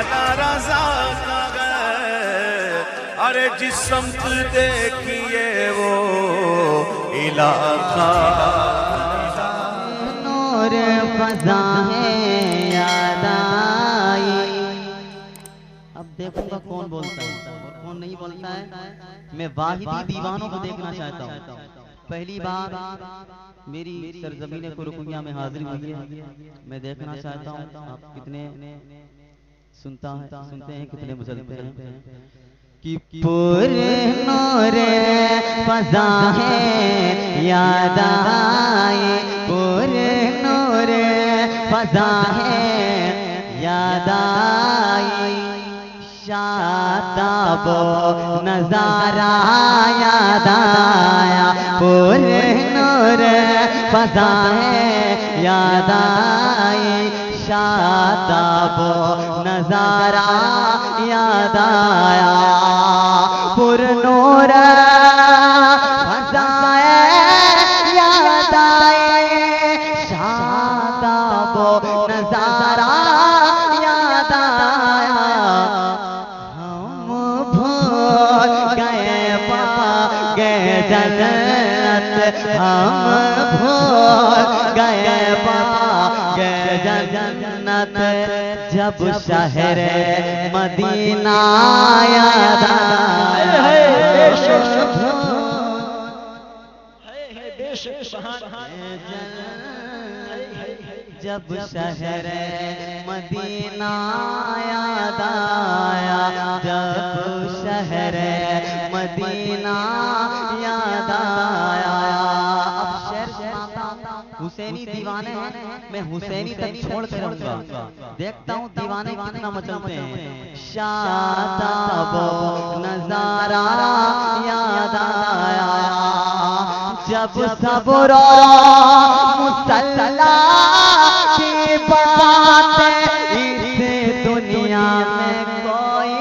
आला रजा का है। अरे जिस समत देखिए वो इलाका नूर फजा है याद आई। अब देखूंगा कौन बोलता है और कौन नहीं बोलता है। मैं वाहिदी दीवानों को देखना चाहता हूँ। पहली बार मेरी सरजमीन कुरकुनिया में हाजिर हुई है। मैं देखना चाहता हूँ आप कितने सुनते हैं कितने मचलते हैं कि पूरे नूर फजा है याद आए। पूरे नूर फजा है याद आई। शादाब नजारा याद आया। पूरे नूर फजा है याद आई। शादाब नजारा याद आया। पुरनूर फजा है याद आए। शादाब नजारा याद आया। हम भूल गए पापा गए जन्नत। हम भूल गए पापा गए जन्नत। जब शहर मदीना याद आया। जब शहर मदीना याद आया। जब शहर मदीना याद आया। अब शेर सुनाता हुसैनी दीवाने हैं। मैं हुसैनी तक छोड़ कर रहूंगा। देखता हूँ दीवाने कितना मचलते हैं। शादाब नजारा याद आया। जब सबरो मुसल्ला की बात इस दुनिया में कोई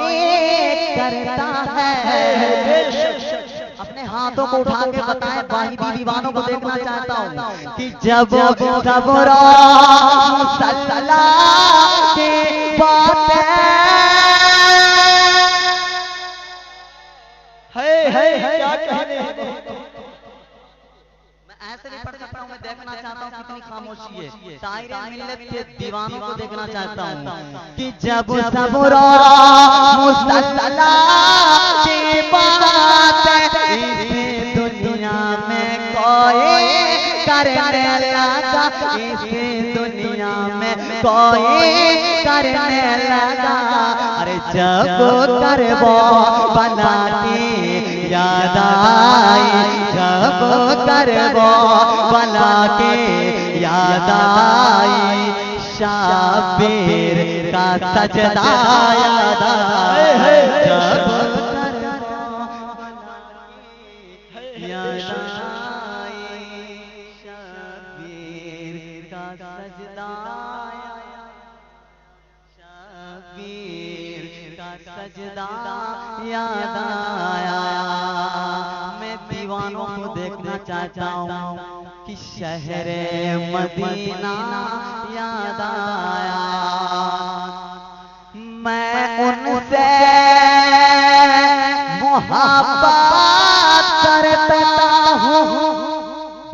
करता है। अपने हाथों को उठा के बताएं वाहिदी दीवानों को देखना चाहता हूँ कि जब सबरो मुसल्ला की बात है क्या कहने। ऐसे नहीं पढ़ सकता हूँ। मैं देखना चाहता हूँ कितनी खामोशी है। शायरे मिल्लत के दीवानों को देखना चाहता हूँ कि जब सबरो मुसल्ला की बात इस दुनिया में कोई करने लगा। इस दुनिया में कोई करने लगा। अरे जब करबो बना की याद आई। जब करबो बना के याद आई। शाबीर का सजदा याद आया। जब करबो याद आई। शाबीर का सजदा शाबीर का सजदा याद आया। मैं दीवानों को देखना चाहता हूँ कि शहर मदीना याद आया। मैं उनसे मोहब्बत करता हूँ।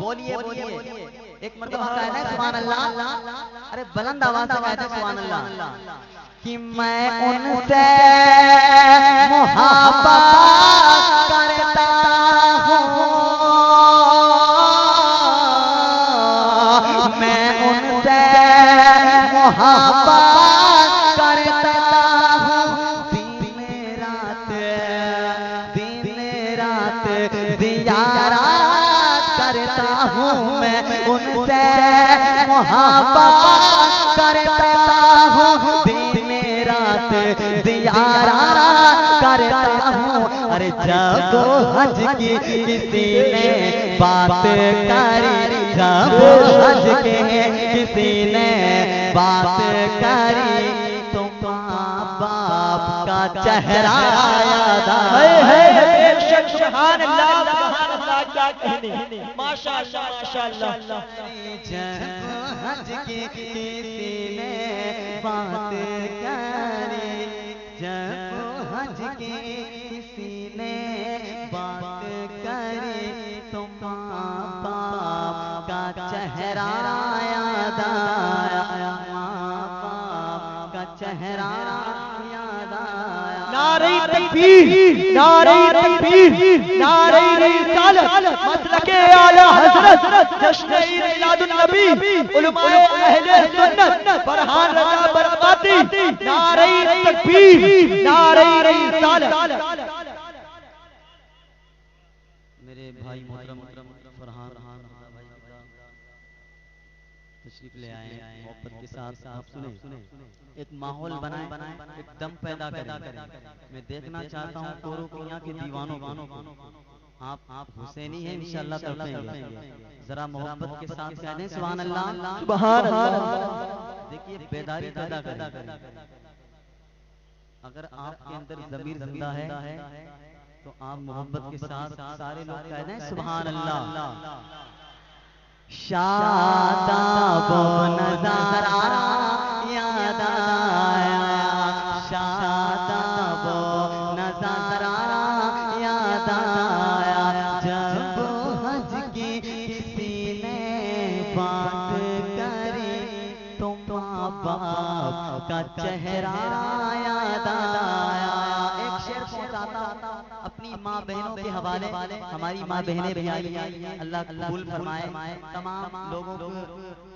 बोलिए बोलिए एक मर्तबा कहना है सुभान अल्लाह। अरे बुलंद आवाज से कहते हैं सुभान अल्लाह कि मैं उनसे मोहब्बत करता हूँ। मैं उनसे मोहब्बत करता हूँ। दिन रात जियारत करता हूँ। मैं उनसे मोहब्बत करता हूँ। दिन रात जियारत करता हूँ। अरे जब हज की किसी ने बात करी। जब हज के किसी ने बात करी तो माँ बाप का चेहरा याद आया। सुभान अल्लाह सुभान अल्लाह क्या कहने। माशाअल्लाह माशाअल्लाह। जब हज की किसी ने बात करी किसी ने बात करी तो माँ बाप का चेहरा याद आया, माँ बाप का चेहरा याद आया। नारे तकबीर, नारे तकबीर, नारे रिसालत, मसलके आला हजरत, जश्न ईद मिलादुन नबी, उलमाए अहले सुन्नत, फरहान रजा बरकाती, नारे तकबीर, नारे रिसालत। मेरे भाई मोहतरम फरहान भाई तशरीफ ले आए मोहब्बत के साथ। आप सुने एक माहौल बनाए, एक दम पैदा करें। मैं देखना चाहता हूँ कोरोकिया के दीवानों को। आप हुसैनी हैं इंशाअल्लाह तड़पेंगे। जरा मोहब्बत के साथ कह दें सुभान अल्लाह, सुभान अल्लाह। देखिए बेदारी पैदा करें। अगर आपके अंदर ज़मीर जिंदा है तो आप मोहब्बत के साथ सारे लोग कह दें सुभान अल्लाह। शादाब नज़ारा याद आया, शादाब नज़ारा याद आया, जब हज की किसी ने बात करी तो माँ बाप का चेहरा याद आया। एक शेर पहुंचाता अपनी माँ बहनों के हवाले, हमारी माँ बहनें भी आई, अल्लाह कबूल फरमाए। तमाम लोगों को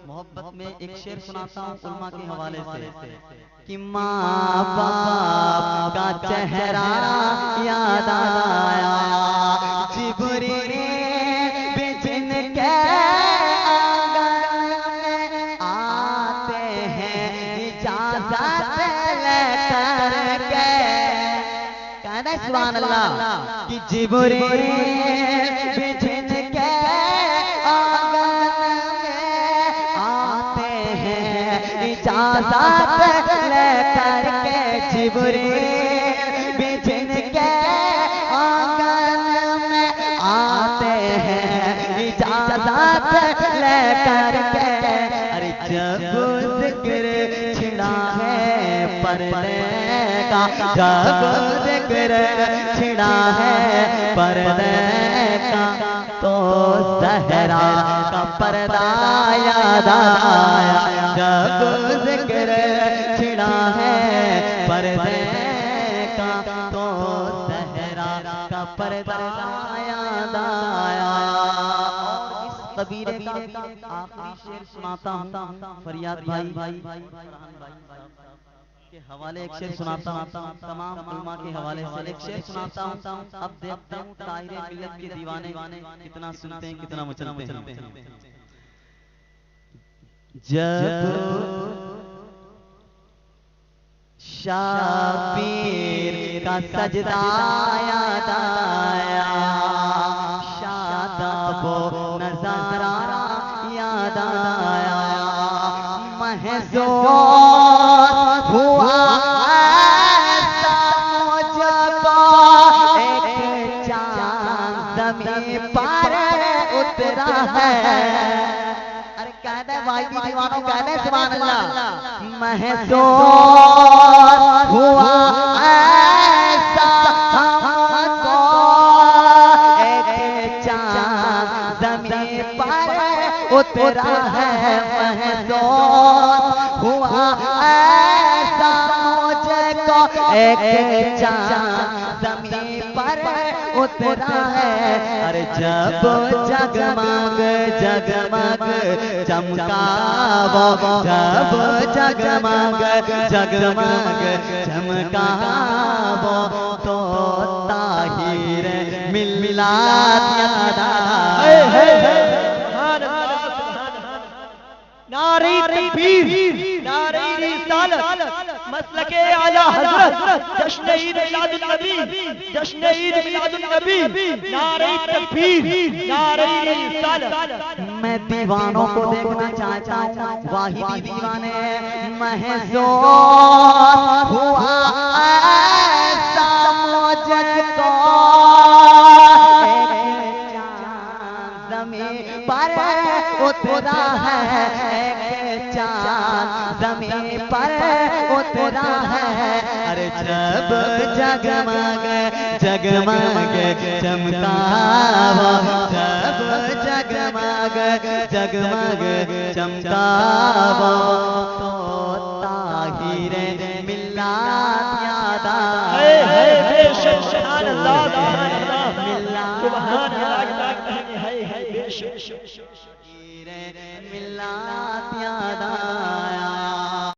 मोहब्बत में एक शेर सुनाता हूँ उल्मा के हवाले से कि माँ बाप का चेहरा याद आया, जिब्रील भी जिनके आंगन में आते हैं इजाज़त लेकर के, कहना सुभान अल्लाह कि जिब्रील भी जिनके आंगन में आते हैं इजाज़त लेकर के, जिब्रील भी जिनके आंगन में आते हैं इजाज़त लेकर के। अरे जब जिक्र छिड़ा है पर्दे का, जब जिक्र छिड़ा है पर्दे का, तो ज़हरा का पर्दा याद आया, जब जिक्र छिड़ा है पर्दे का, तो ज़हरा का पर्दा याद आया। इस कबीरे का आखिरी शेर सुनाता हूँ फरियाद भाई के हवाले एक शेर सुनाता हूँ, तमाम उलमा के हवाले से एक शेर सुनाता हूँ। अब देखते हूँ ताहिरे मिल्लत के दीवाने कितना सुनते हैं, कितना मचलते हैं। जब शाबीर का सजदा याद आया, शादाबो नज़ारा याद आया, महज़ूर हुआ ऐसा मुझको, एक चाँद ज़मीन पर उतरा है। अरे कहने भाई दीवानों कहने सुभान अल्लाह। महसूस हुआ ऐसा हमको, एक चाँद ज़मीन पर उतरा है। महसूस हुआ ऐसा मुझको, एक चाँद ज़मीन पर उतरा है। अरे जब जगमग जगमग चमका वो, जब जगमग जगमग चमका वो, तो ताहिर मिलाद याद आया। नारे तकबीर, नारे रिसालत, मसलके आला हजरत, जश्न ईद मिलादुन नबी, जश्न ईद मिलादुन नबी, नारे तकबीर, नारे रिसालत। मैं दीवानों को देखना चाहता हूँ, वाहिदी दीवाने। महसूस हुआ ऐसा मुझको, एक चाँद ज़मीन पर उतरा है, एक चाँद चांद ज़मीन पर उतरा है। अरे जब जगमग जगमग चमका वो, जब जगमग जगमग चमका वो, तो ताहिरे मिल्लात याद आए। बेशक सुभान अल्लाह सुभान अल्लाह सुभान अल्लाह है बेशक मिल्लात याद आए।